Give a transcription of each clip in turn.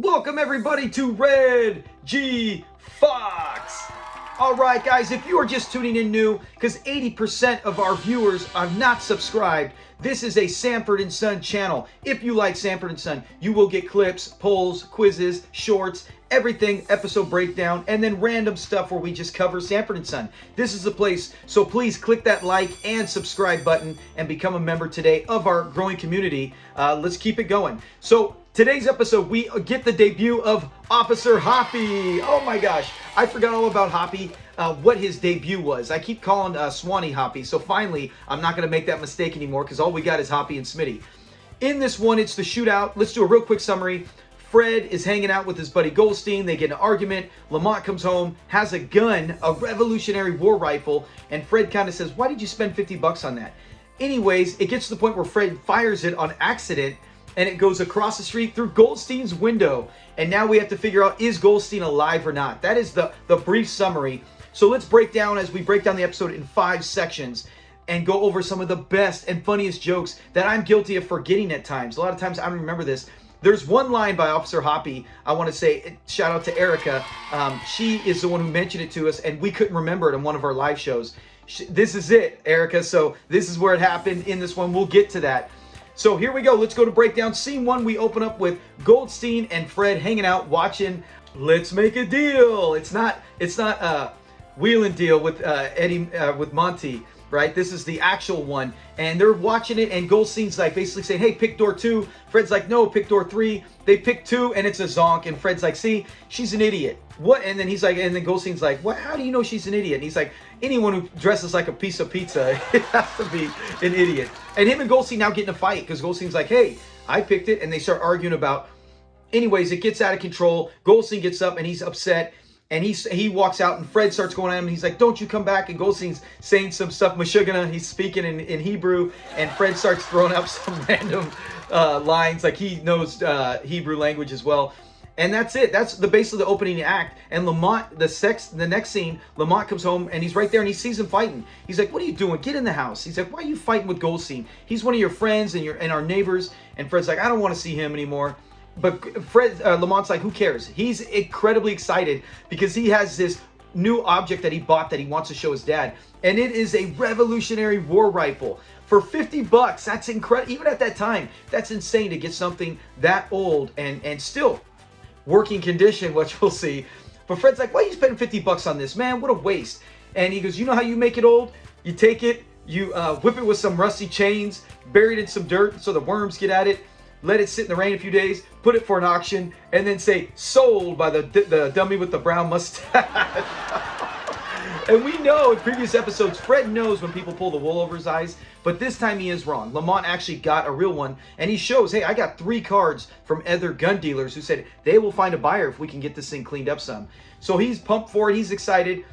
Welcome everybody to Red G Fox. All right, guys, if you are just tuning in new, because 80% of our viewers are not subscribed, this is a Sanford and Son channel. If you like Sanford and Son, you will get clips, polls, quizzes, shorts, everything, episode breakdown, and then random stuff where we just cover Sanford and Son. This is the place, so please click that like and subscribe button and become a member today of our growing community. Let's keep it going. So today's episode, we get the debut of Officer Hoppy. Oh my gosh, I forgot all about Hoppy, what his debut was. I keep calling Swanie Hoppy, so finally, I'm not gonna make that mistake anymore because all we got is Hoppy and Smitty. In this one, it's the shootout. Let's do a real quick summary. Fred is hanging out with his buddy Goldstein. They get in an argument. Lamont comes home, has a gun, a Revolutionary War rifle, and Fred kind of says, why did you spend 50 bucks on that? Anyways, it gets to the point where Fred fires it on accident, and it goes across the street through Goldstein's window. And now we have to figure out, is Goldstein alive or not? That is the brief summary. So let's break down, as we break down the episode in 5 sections, and go over some of the best and funniest jokes that I'm guilty of forgetting at times. A lot of times I don't remember this. There's one line by Officer Hoppy, I want to say, shout out to Erica. She is the one who mentioned it to us, and we couldn't remember it on one of our live shows. This is it, Erica. So this is where it happened in this one. We'll get to that. So here we go. Let's go to breakdown. Scene 1, we open up with Goldstein and Fred hanging out, watching Let's Make a Deal. It's not Wheel and Deal with with Monty, right? This is the actual one, and they're watching it, and Goldstein's like basically saying, hey, pick door 2. Fred's like, no, pick door 3. They pick 2, and it's a zonk, and Fred's like, see, she's an idiot. What? And then he's like, and then Goldstein's like, what? How do you know she's an idiot? And he's like, anyone who dresses like a piece of pizza, it has to be an idiot. And him and Goldstein now get in a fight, because Goldstein's like, hey, I picked it, and they start arguing about, anyways, it gets out of control. Goldstein gets up, and he's upset. And he walks out, and Fred starts going at him, and he's like, don't you come back. And Goldstein's saying some stuff, Meshuggah, he's speaking in Hebrew, and Fred starts throwing up some random lines, like he knows Hebrew language as well. And that's it. That's the base of the opening act. And Lamont, the next scene, Lamont comes home, and he's right there, and he sees him fighting. He's like, what are you doing? Get in the house. He's like, why are you fighting with Goldstein? He's one of your friends and our neighbors. And Fred's like, I don't want to see him anymore. But Lamont's like, who cares? He's incredibly excited because he has this new object that he bought that he wants to show his dad. And it is a Revolutionary War rifle. For 50 bucks, that's incredible. Even at that time, that's insane to get something that old and still working condition, which we'll see. But Fred's like, why are you spending 50 bucks on this, man? What a waste. And he goes, you know how you make it old? You take it, you whip it with some rusty chains, bury it in some dirt so the worms get at it, let it sit in the rain a few days, put it for an auction, and then say, sold by the dummy with the brown mustache. And we know in previous episodes, Fred knows when people pull the wool over his eyes, but this time he is wrong. Lamont actually got a real one, and he shows, hey, I got 3 cards from other gun dealers who said they will find a buyer if we can get this thing cleaned up some. So he's pumped for it, he's excited.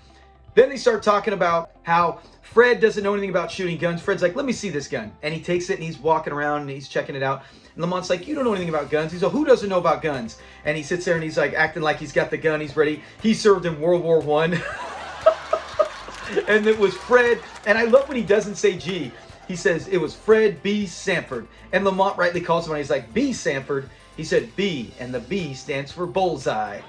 Then they start talking about how Fred doesn't know anything about shooting guns. Fred's like, let me see this gun. And he takes it, and he's walking around, and he's checking it out. And Lamont's like, you don't know anything about guns. He's like, who doesn't know about guns? And he sits there, and he's like acting like he's got the gun. He's ready. He served in World War I. And it was Fred. And I love when he doesn't say G. He says, it was Fred B. Sanford. And Lamont rightly calls him on. He's like, B. Sanford. He said B, and the B stands for bullseye.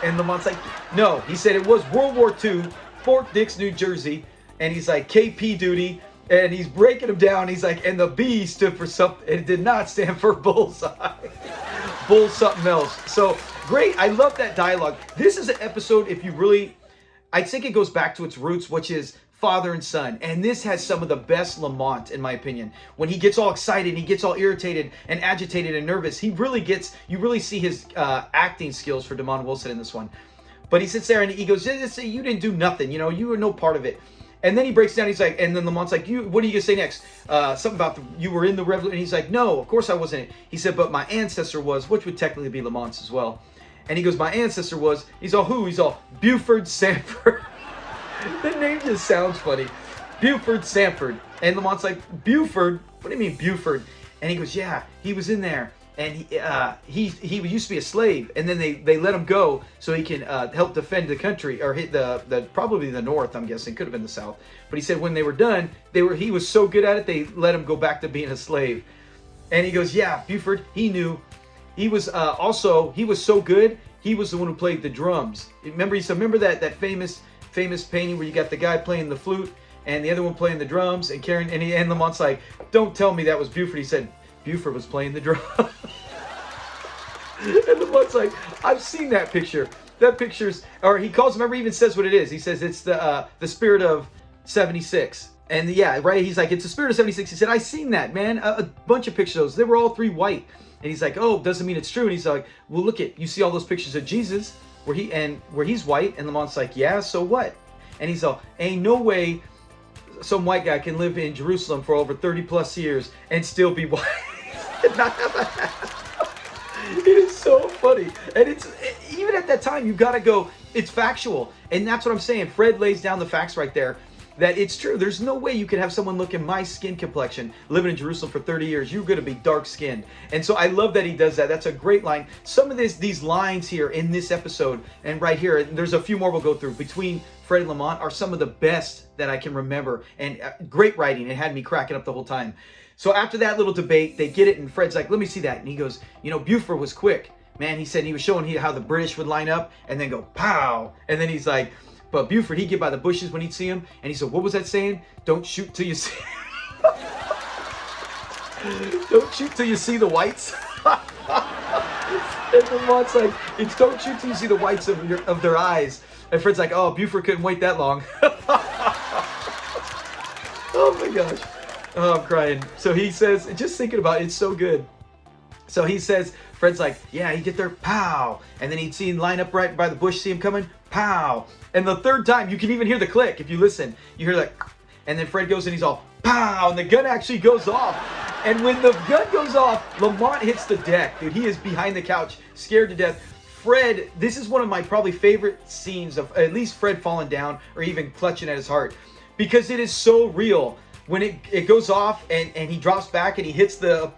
And Lamont's like, no. He said it was World War II, Fort Dix, New Jersey. And he's like, KP duty. And he's breaking him down. He's like, and the B stood for something. It did not stand for bullseye. Bull something else. So great. I love that dialogue. This is an episode, if you really, I think it goes back to its roots, which is father and son. And this has some of the best Lamont, in my opinion. When he gets all excited, he gets all irritated and agitated and nervous. He really gets, you really see his acting skills for Damon Wilson in this one. But he sits there and he goes, you didn't do nothing. You know, you were no part of it. And then he breaks down. He's like, and then Lamont's like, what are you gonna say next? Something about you were in the revolution. And he's like, no, of course I wasn't. He said, but my ancestor was, which would technically be Lamont's as well. And he goes, my ancestor was. He's all, who? He's all, Buford Sanford. The name just sounds funny. Buford Sanford. And Lamont's like, Buford? What do you mean Buford? And he goes, yeah, he was in there. And he used to be a slave, and then they let him go so he can help defend the country, or hit the probably the North, I'm guessing, could have been the South. But he said when they were done, he was so good at it, they let him go back to being a slave. And he goes, yeah, Buford, he knew. he was he was so good. He was the one who played the drums. Remember, he said, remember that famous painting where you got the guy playing the flute and the other one playing the drums, and Karen and Lamont's like, don't tell me that was Buford. He said, Buford was playing the drum. And Lamont's like, I've seen that picture. That picture's, or he calls him, remember, he even says what it is. He says it's the spirit of 76. And yeah, right, he's like, it's the spirit of 76. He said, I seen that, man. A bunch of pictures of those. They were all 3 white. And he's like, oh, doesn't mean it's true. And he's like, well, look at, you see all those pictures of Jesus where he's white. And Lamont's like, yeah, so what? And he's all, ain't no way some white guy can live in Jerusalem for over 30 plus years and still be white. And not have a hat. It is so funny. And it's, even at that time, you got to go, it's factual. And that's what I'm saying. Fred lays down the facts right there. That it's true. There's no way you could have someone look at my skin complexion, living in Jerusalem for 30 years. You're going to be dark skinned. And so I love that he does that. That's a great line. Some of these lines here in this episode and right here, there's a few more we'll go through, between Fred and Lamont, are some of the best that I can remember. And great writing. It had me cracking up the whole time. So after that little debate, they get it, and Fred's like, let me see that. And he goes, you know, Buford was quick. Man, he said he was showing how the British would line up and then go, pow. And then he's like, but Buford, he'd get by the bushes when he'd see him. And he said, what was that saying? Don't shoot till you see... Don't shoot till you see the whites. And Lamont's like, it's don't shoot till you see the whites of their eyes. And Fred's like, oh, Buford couldn't wait that long. Oh my gosh. Oh, I'm crying. So he says, just thinking about it, it's so good. So he says, Fred's like, yeah, he'd get there, pow. And then he'd see him line up right by the bush, see him coming, pow. And the third time, you can even hear the click. If you listen, you hear that, and then Fred goes and he's all, pow, and the gun actually goes off. And when the gun goes off, Lamont hits the deck. Dude, he is behind the couch, scared to death. Fred, this is one of my probably favorite scenes of at least Fred falling down or even clutching at his heart, because it is so real. When it goes off and he drops back and he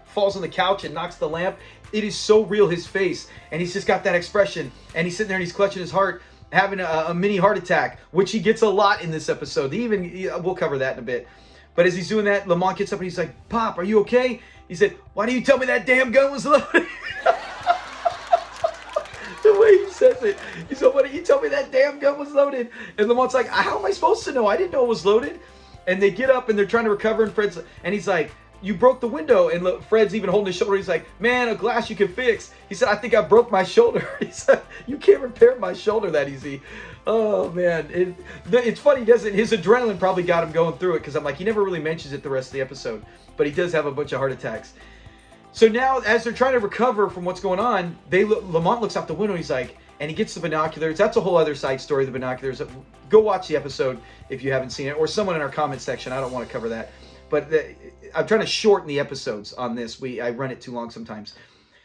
falls on the couch and knocks the lamp, it is so real, his face. And he's just got that expression. And he's sitting there and he's clutching his heart, having a mini heart attack, which he gets a lot in this episode. We'll cover that in a bit. But as he's doing that, Lamont gets up and he's like, Pop, are you okay? He said, why do you tell me that damn gun was loaded? The way he says it. He said, why do you tell me that damn gun was loaded? And Lamont's like, how am I supposed to know? I didn't know it was loaded. And they get up and they're trying to recover, and he's like, you broke the window. And Fred's even holding his shoulder. He's like, man, a glass you can fix. He said, I think I broke my shoulder. He said, you can't repair my shoulder that easy. Oh man, it's funny, doesn't his adrenaline probably got him going through it, because I'm like, he never really mentions it the rest of the episode, but he does have a bunch of heart attacks. So now, as they're trying to recover from what's going on, Lamont looks out the window. He's like, and he gets the binoculars. That's a whole other side story, the binoculars. Go watch the episode if you haven't seen it, or someone in our comment section. I don't want to cover that. But I'm trying to shorten the episodes on this. I run it too long sometimes.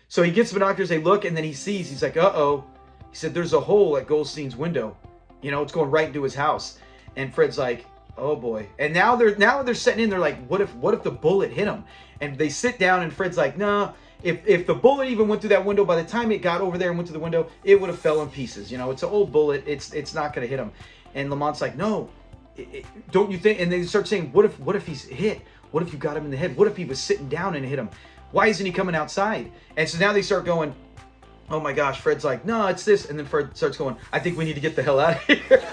So he gets the binoculars, they look, and then he sees, he's like, uh-oh. He said, there's a hole at Goldstein's window. You know, it's going right into his house. And Fred's like, oh boy. And now they're sitting in, they're like, what if the bullet hit him? And they sit down, and Fred's like, nah. If the bullet even went through that window, by the time it got over there and went to the window, it would have fell in pieces. You know, it's an old bullet. It's not going to hit him. And Lamont's like, no, don't you think? And they start saying, what if he's hit? What if you got him in the head? What if he was sitting down and hit him? Why isn't he coming outside? And so now they start going, oh my gosh. Fred's like, no, it's this. And then Fred starts going, I think we need to get the hell out of here.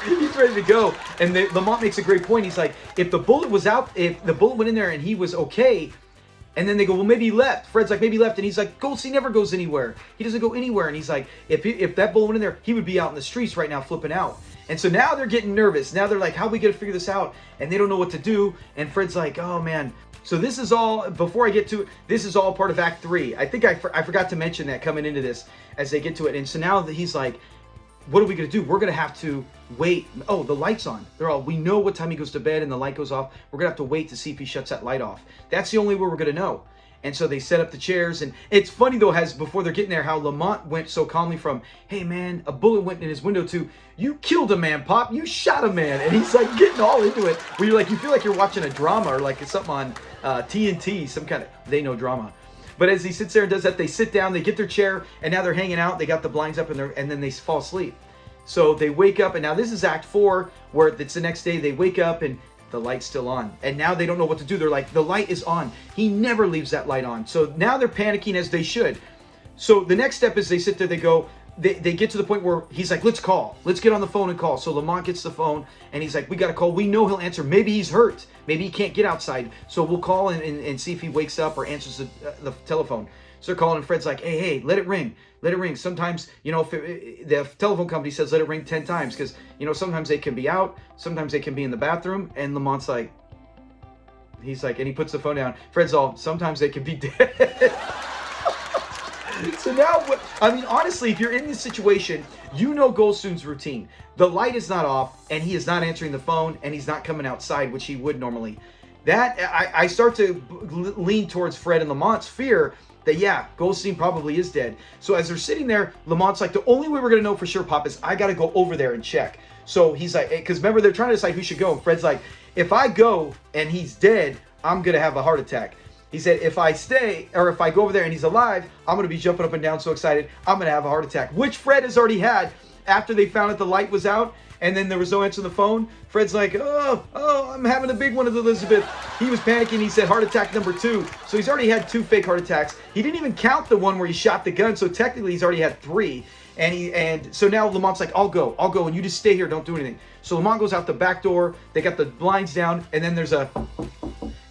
He's ready to go. And Lamont makes a great point. He's like, if the bullet went in there and he was okay. And then they go, well, maybe he left. Fred's like, maybe he left. And he's like, Goldstein never goes anywhere. He doesn't go anywhere. And he's like, if that bullet went in there, he would be out in the streets right now flipping out. And so now they're getting nervous. Now they're like, how are we going to figure this out? And they don't know what to do. And Fred's like, oh, man. So this is all, before I get to it, this is all part of Act 3. I think I forgot to mention that coming into this as they get to it. And so now that he's like, what are we going to do? We're going to have to wait. Oh, the light's on. We know what time he goes to bed and the light goes off. We're going to have to wait to see if he shuts that light off. That's the only way we're going to know. And so they set up the chairs. And it's funny, though, before they're getting there, how Lamont went so calmly from, hey, man, a bullet went in his window, to, you killed a man, Pop. You shot a man. And he's like getting all into it. Where you feel like you're watching a drama, or like it's something on TNT, some kind of, they know drama. But as he sits there and does that, they sit down, they get their chair, and now they're hanging out. They got the blinds up, and then they fall asleep. So they wake up, and now this is Act 4, where it's the next day. They wake up, and the light's still on. And now they don't know what to do. They're like, the light is on. He never leaves that light on. So now they're panicking, as they should. So the next step is they sit there, they get to the point where he's like, let's call. Let's get on the phone and call. So Lamont gets the phone and he's like, we got to call. We know he'll answer. Maybe he's hurt. Maybe he can't get outside. So we'll call and see if he wakes up or answers the telephone. So they're calling and Fred's like, hey, let it ring. Let it ring. Sometimes, if the telephone company says let it ring 10 times because, sometimes they can be out. Sometimes they can be in the bathroom. And Lamont's like, and he puts the phone down. Fred's all, sometimes they can be dead. So now, honestly, if you're in this situation, Golsoon's routine. The light is not off, and he is not answering the phone, and he's not coming outside, which he would normally. That, I start to lean towards Fred and Lamont's fear that, Golsoon probably is dead. So as they're sitting there, Lamont's like, the only way we're going to know for sure, Pop, is I got to go over there and check. So he's like, because remember, they're trying to decide who should go. And Fred's like, if I go and he's dead, I'm going to have a heart attack. He said, if I stay, or if I go over there and he's alive, I'm going to be jumping up and down so excited, I'm going to have a heart attack, which Fred has already had after they found out the light was out and then there was no answer on the phone. Fred's like, oh, I'm having a big one with Elizabeth. He was panicking. He said heart attack number 2. So he's already had 2 fake heart attacks. He didn't even count the one where he shot the gun. So technically he's already had 3. And so now Lamont's like, I'll go, and you just stay here, don't do anything. So Lamont goes out the back door. They got the blinds down, and then there's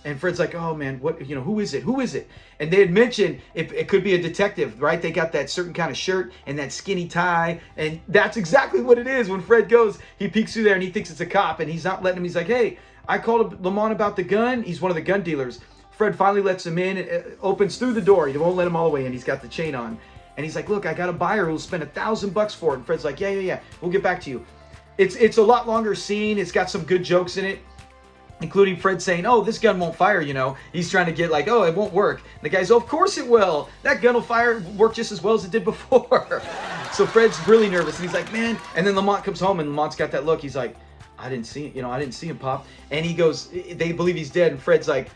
and Fred's like, oh man, what, who is it? Who is it? And they had mentioned it could be a detective, right? They got that certain kind of shirt and that skinny tie, and that's exactly what it is. When Fred goes, he peeks through there and he thinks it's a cop, and he's not letting him. He's like, hey, I called Lamont about the gun. He's one of the gun dealers. Fred finally lets him in, opens through the door. He won't let him all the way in. He's got the chain on. And he's like, look, I got a buyer who'll spend $1,000 for it. And Fred's like, yeah, we'll get back to you. It's a lot longer scene. It's got some good jokes in it, including Fred saying, oh, this gun won't fire, He's trying to get like, oh, it won't work. And the guy's, oh, of course it will. That gun will work just as well as it did before. So Fred's really nervous. And he's like, man. And then Lamont comes home and Lamont's got that look. He's like, I didn't see him, Pop. And he goes, they believe he's dead. And Fred's like,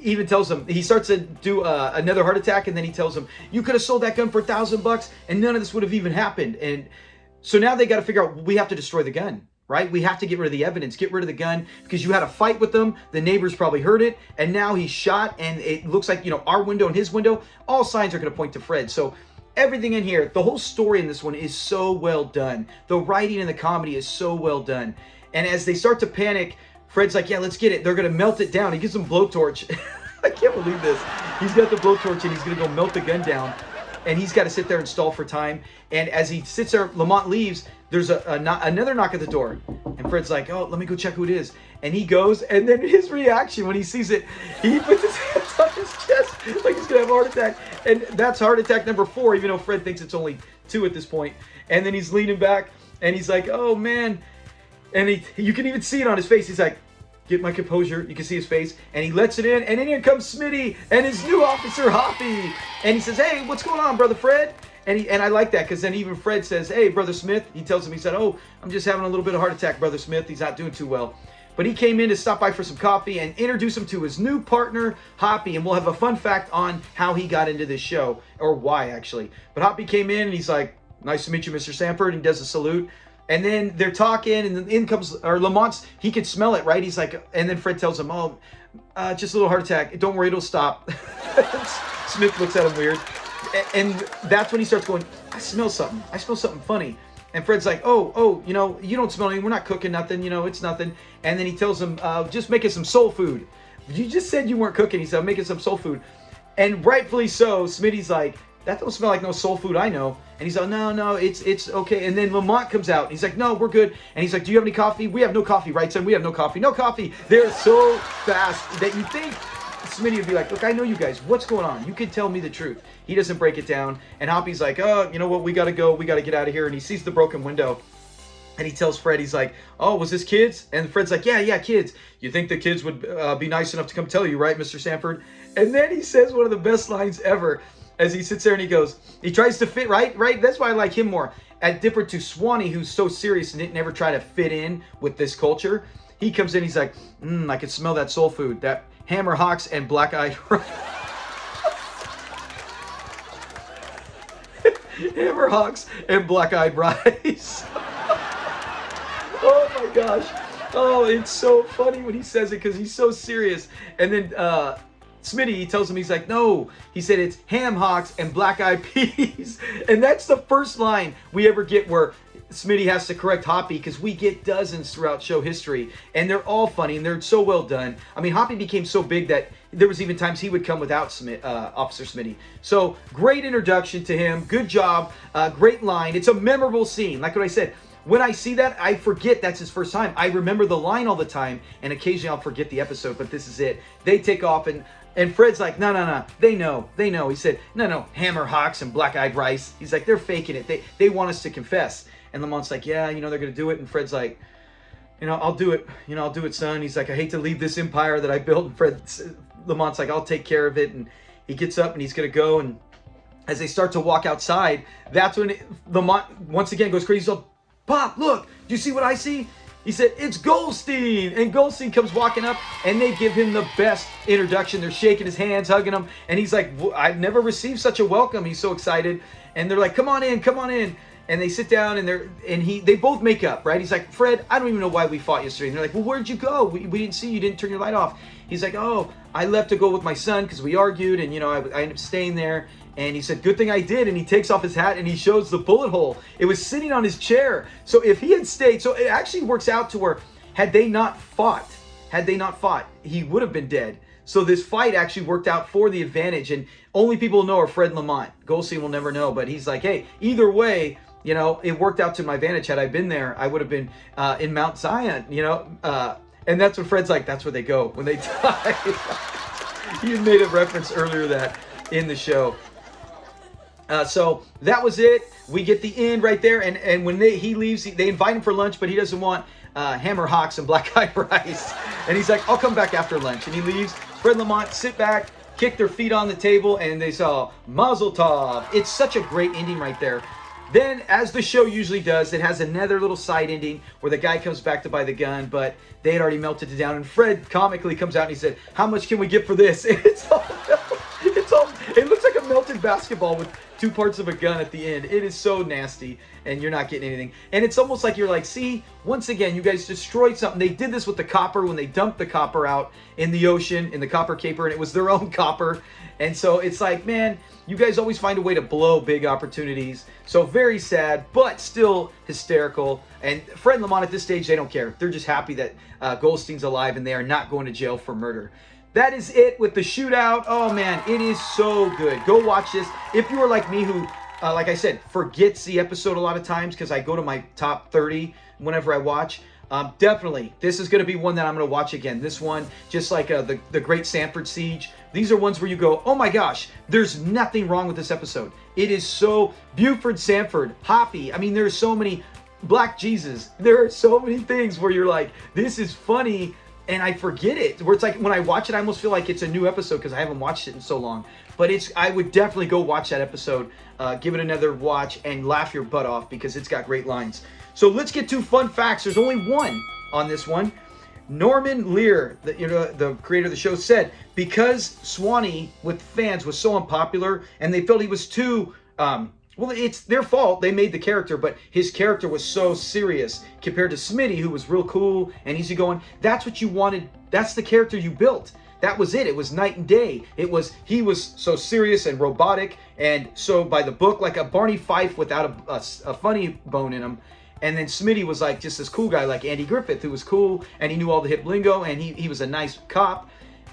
even tells him, he starts to do another heart attack, and then he tells him, you could have sold that gun for $1,000 and none of this would have even happened. And so now they got to figure out, we have to destroy the gun, right? We have to get rid of the evidence, get rid of the gun, because you had a fight with them. The neighbors probably heard it, and now he's shot, and it looks like, our window and his window, all signs are going to point to Fred. So everything in here, the whole story in this one is so well done. The writing and the comedy is so well done. And as they start to panic, Fred's like, yeah, let's get it. They're going to melt it down. He gives them blowtorch. I can't believe this. He's got the blowtorch and he's going to go melt the gun down. And he's got to sit there and stall for time. And as he sits there, Lamont leaves. There's another knock at the door. And Fred's like, oh, let me go check who it is. And he goes, and then his reaction when he sees it, he puts his hands on his chest like he's going to have a heart attack. And that's heart attack number 4, even though Fred thinks it's only 2 at this point. And then he's leaning back and he's like, oh, man. And you can even see it on his face. He's like, get my composure. You can see his face. And he lets it in. And in here comes Smitty and his new officer, Hoppy. And he says, hey, what's going on, Brother Fred? And I like that, because then even Fred says, hey, Brother Smith. He tells him, he said, oh, I'm just having a little bit of heart attack, Brother Smith. He's not doing too well. But he came in to stop by for some coffee and introduce him to his new partner, Hoppy. And we'll have a fun fact on how he got into this show, or why, actually. But Hoppy came in and he's like, nice to meet you, Mr. Sanford. And he does a salute. And then they're talking, and then in comes, or Lamont's, he could smell it, right? He's like, and then Fred tells him, oh, just a little heart attack. Don't worry, it'll stop. Smith looks at him weird. And that's when he starts going, I smell something. I smell something funny. And Fred's like, oh, you don't smell anything. We're not cooking nothing. It's nothing. And then he tells him, just making some soul food. You just said you weren't cooking. He said, I'm making some soul food. And rightfully so, Smitty's like, that don't smell like no soul food I know. And he's like, no, it's okay. And then Lamont comes out. And he's like, no, we're good. And he's like, do you have any coffee? We have no coffee, right, son? We have no coffee. No coffee. They're so fast that you think Smitty would be like, look, I know you guys. What's going on? You can tell me the truth. He doesn't break it down. And Hoppy's like, oh, you know what? We got to go. We got to get out of here. And he sees the broken window. And he tells Fred, he's like, oh, was this kids? And Fred's like, yeah, kids. You think the kids would be nice enough to come tell you, right, Mr. Sanford? And then he says one of the best lines ever. As he sits there and he goes, he tries to fit, right? That's why I like him more. Different to Swanie, who's so serious and didn't never try to fit in with this culture. He comes in, he's like, I can smell that soul food, that Hammer Hawks and black-eyed rice. Hammer Hawks and black-eyed rice. Oh my gosh. Oh, it's so funny when he says it because he's so serious. And then Smitty, he tells him, he's like, no. He said it's ham hocks and black-eyed peas. And that's the first line we ever get where Smitty has to correct Hoppy, because we get dozens throughout show history, and they're all funny, and they're so well done. I mean, Hoppy became so big that there was even times he would come without Officer Smitty. So, great introduction to him. Good job. Great line. It's a memorable scene. Like what I said, when I see that, I forget that's his first time. I remember the line all the time, and occasionally I'll forget the episode, but this is it. They take off, and Fred's like, no. They know. He said, no. Hammer hocks and black-eyed rice. He's like, they're faking it. They want us to confess. And Lamont's like, yeah, they're going to do it. And Fred's like, I'll do it. I'll do it, son. He's like, I hate to leave this empire that I built. And Lamont's like, I'll take care of it. And he gets up and he's going to go. And as they start to walk outside, that's when Lamont once again goes crazy. He's like, Pop, look, do you see what I see? He said, it's Goldstein. And Goldstein comes walking up, and they give him the best introduction. They're shaking his hands, hugging him. And he's like, I've never received such a welcome. He's so excited. And they're like, come on in. And they sit down, and they both make up, right? He's like, Fred, I don't even know why we fought yesterday. And they're like, well, where'd you go? We didn't see you. You didn't turn your light off. He's like, oh, I left to go with my son because we argued, and, I ended up staying there. And he said, good thing I did. And he takes off his hat, and he shows the bullet hole. It was sitting on his chair. So if he had stayed, so it actually works out to where had they not fought, he would have been dead. So this fight actually worked out for the advantage. And only people know are Fred and Lamont. Goldstein will never know. But he's like, hey, either way, it worked out to my advantage. Had I been there, I would have been in Mount Zion, and that's what Fred's like, that's where they go when they die. You made a reference earlier that in the show. So that was it. We get the end right there. And when he leaves, they invite him for lunch, but he doesn't want hammer hocks and black-eyed rice. And he's like, I'll come back after lunch. And he leaves. Fred and Lamont sit back, kick their feet on the table, and they saw Mazel Tov. It's such a great ending right there. Then, as the show usually does, it has another little side ending where the guy comes back to buy the gun, but they had already melted it down. And Fred comically comes out and he said, how much can we get for this? And it looks like a melted basketball with two parts of a gun at the end. It is so nasty, and you're not getting anything. And it's almost like you're like, see, once again, you guys destroyed something. They did this with the copper when they dumped the copper out in the ocean, in the copper caper, and it was their own copper. And so it's like, man, you guys always find a way to blow big opportunities. So very sad, but still hysterical. And Fred and Lamont at this stage, they don't care. They're just happy that Goldstein's alive and they are not going to jail for murder. That is it with the Shootout. Oh, man, it is so good. Go watch this. If you are like me who, like I said, forgets the episode a lot of times because I go to my top 30 whenever I watch, definitely, this is going to be one that I'm going to watch again. This one, just like the Great Sanford Siege. These are ones where you go, oh my gosh, there's nothing wrong with this episode. It is so Buford, Sanford, Hoppy. I mean, there's so many Black Jesus. There are so many things where you're like, this is funny, and I forget it. Where it's like when I watch it, I almost feel like it's a new episode because I haven't watched it in so long. But I would definitely go watch that episode, give it another watch, and laugh your butt off because it's got great lines. So let's get to fun facts. There's only one on this one. Norman Lear, the creator of the show, said because Swanie with fans was so unpopular and they felt he was too, well, it's their fault. They made the character, but his character was so serious compared to Smitty, who was real cool and easygoing. That's what you wanted. That's the character you built. That was it. It was night and day. He was so serious and robotic and so by the book, like a Barney Fife without a funny bone in him. And then Smitty was like just this cool guy like Andy Griffith, who was cool and he knew all the hip lingo and he was a nice cop.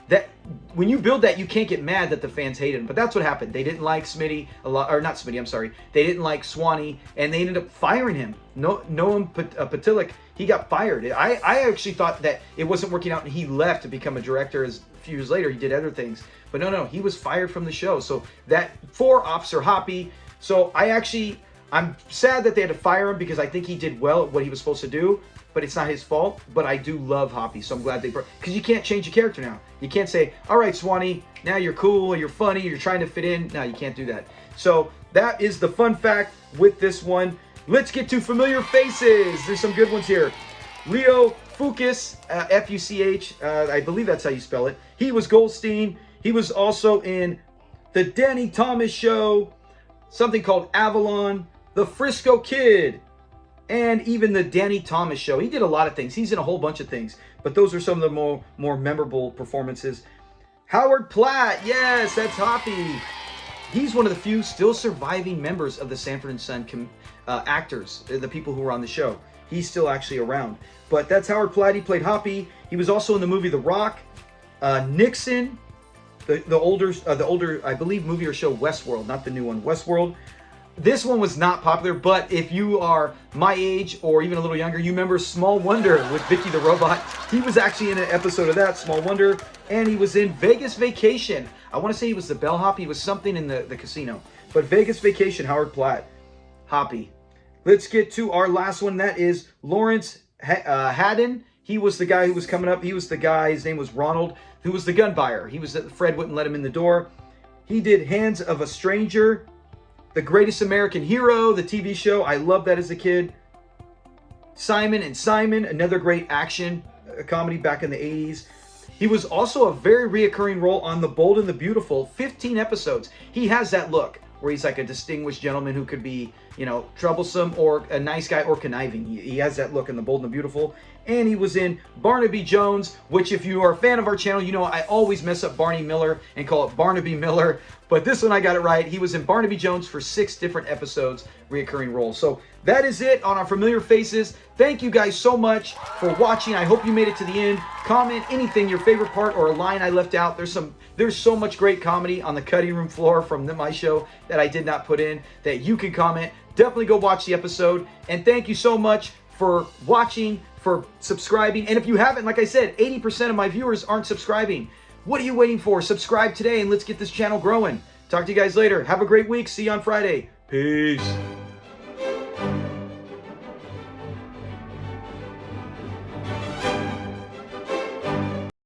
That when you build that, you can't get mad that the fans hated him. But that's what happened. They didn't like Smitty a lot, or not Smitty. I'm sorry. They didn't like Swanie, and they ended up firing him. Noam Patilic, he got fired. I actually thought that it wasn't working out, and he left to become a director. As a few years later, he did other things. But no, he was fired from the show. So that for Officer Hoppy. So I'm sad that they had to fire him because I think he did well at what he was supposed to do, but it's not his fault. But I do love Hoppy, so I'm glad they brought, because you can't change a character now. You can't say, all right, Swanie, now you're cool, you're funny, you're trying to fit in. No, you can't do that. So that is the fun fact with this one. Let's get to familiar faces. There's some good ones here. Leo Fuchs, F-U-C-H, I believe that's how you spell it. He was Goldstein. He was also in The Danny Thomas Show, something called Avalon, The Frisco Kid, and even The Danny Thomas Show. He did a lot of things. He's in a whole bunch of things, but those are some of the more memorable performances. Howard Platt, yes, that's Hoppy. He's one of the few still surviving members of the Sanford and Son actors, the people who were on the show. He's still actually around. But that's Howard Platt. He played Hoppy. He was also in the movie The Rock. Nixon, the older, I believe, movie or show Westworld, not the new one, Westworld. This one was not popular, but if you are my age or even a little younger, you remember Small Wonder with Vicky the Robot. He was actually in an episode of that, Small Wonder, and he was in Vegas Vacation. I want to say he was the bellhop. He was something in the casino. But Vegas Vacation, Howard Platt, Hoppy. Let's get to our last one. That is Lawrence Haddon. He was the guy who was coming up. He was the guy, his name was Ronald, who was the gun buyer. He was, Fred wouldn't let him in the door. He did Hands of a Stranger, The Greatest American Hero, the TV show. I loved that as a kid. Simon and Simon, another great action comedy back in the 80s. He was also a very reoccurring role on The Bold and the Beautiful, 15 episodes. He has that look where he's like a distinguished gentleman who could be, you know, troublesome or a nice guy or conniving. He has that look in The Bold and the Beautiful. And he was in Barnaby Jones, which if you are a fan of our channel, you know I always mess up Barney Miller and call it Barnaby Miller. But this one I got it right. He was in Barnaby Jones for 6 different episodes, reoccurring roles. So that is it on our familiar faces. Thank you guys so much for watching. I hope you made it to the end. Comment anything, your favorite part or a line I left out. There's so much great comedy on the cutting room floor from my show that I did not put in that you can comment. Definitely go watch the episode. And thank you so much for watching, for subscribing. And if you haven't, like I said, 80% of my viewers aren't subscribing. What are you waiting for? Subscribe today and let's get this channel growing. Talk to you guys later. Have a great week. See you on Friday. Peace.